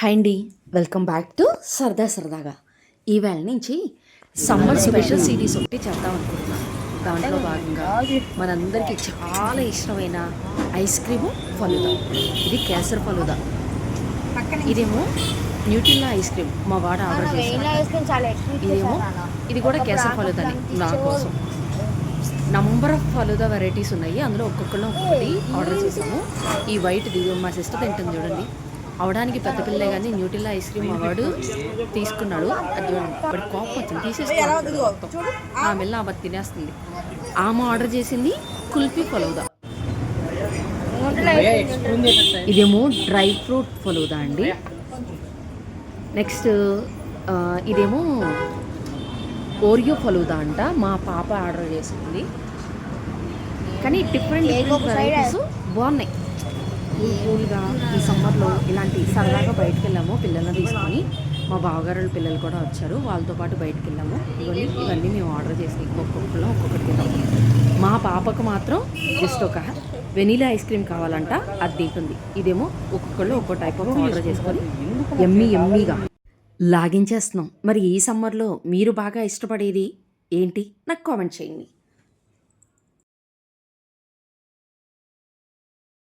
Hi అండి, welcome back to సరదాగా. ఈవేళ నుంచి సమ్మర్ స్పెషల్ సిరీస్ ఒకటి చేద్దాం అనుకుంటున్నాను. దాంట్లో భాగంగా మనందరికీ చాలా ఇష్టమైన ఐస్ క్రీము ఫలుదా. ఇది కేసర్ ఫలుదా, ఇదేమో న్యూట్రిల్లా ఐస్ క్రీమ్ మా వాడ ఆర్డర్ చేశాను. ఇది కూడా కేసర్ ఫలుదాని నా కోసం. నంబర్ ఆఫ్ ఫలుదా వెరైటీస్ ఉన్నాయి, అందులో ఒక్కొక్కళ్ళు ఒక్కొక్కటి ఆర్డర్ చేసాము. ఈ వైట్ది మా సిస్టర్ తింటుంది చూడండి, అవడానికి పెద్ద పిల్లలే కానీ న్యూట్రిల్లా ఐస్ క్రీమ్ అవార్డు తీసుకున్నాడు. అది వాడి కోపం వచ్చింది, తీసేసుకున్నాడు. ఆ మెల్ల ఆమె తినేస్తుంది. ఆమె ఆర్డర్ చేసింది కుల్ఫీ ఫలూదా. ఇదేమో డ్రై ఫ్రూట్ ఫలూదా అండి. నెక్స్ట్ ఇదేమో ఓరియో ఫలూదా అంట, మా పాప ఆర్డర్ చేసింది. కానీ డిఫరెంట్ వెరైటీస్ బాగున్నాయి. కూల్గా ఈ సమ్మర్లో ఇలాంటి సరదాగా బయటకు వెళ్ళాము పిల్లల్ని తీసుకొని. మా బావగారుల పిల్లలు కూడా వచ్చారు, వాళ్ళతో పాటు బయటకు వెళ్ళాము. ఇవన్నీ మేము ఆర్డర్ చేసి ఒక్కొక్కరు ఒక్కొక్కటి తిన్నాము. మా పాపకు మాత్రం జస్ట్ ఒక వెనీలా ఐస్ క్రీమ్ కావాలంట, అది తింటుంది. ఇదేమో ఒక్కొక్కళ్ళు ఒక్కో టైప్ ఆఫ్ ఆర్డర్ చేసుకొని ఎమ్మీగా లాగించేస్తున్నాం. మరి ఈ సమ్మర్లో మీరు బాగా ఇష్టపడేది ఏంటి నాకు కామెంట్ చేయండి.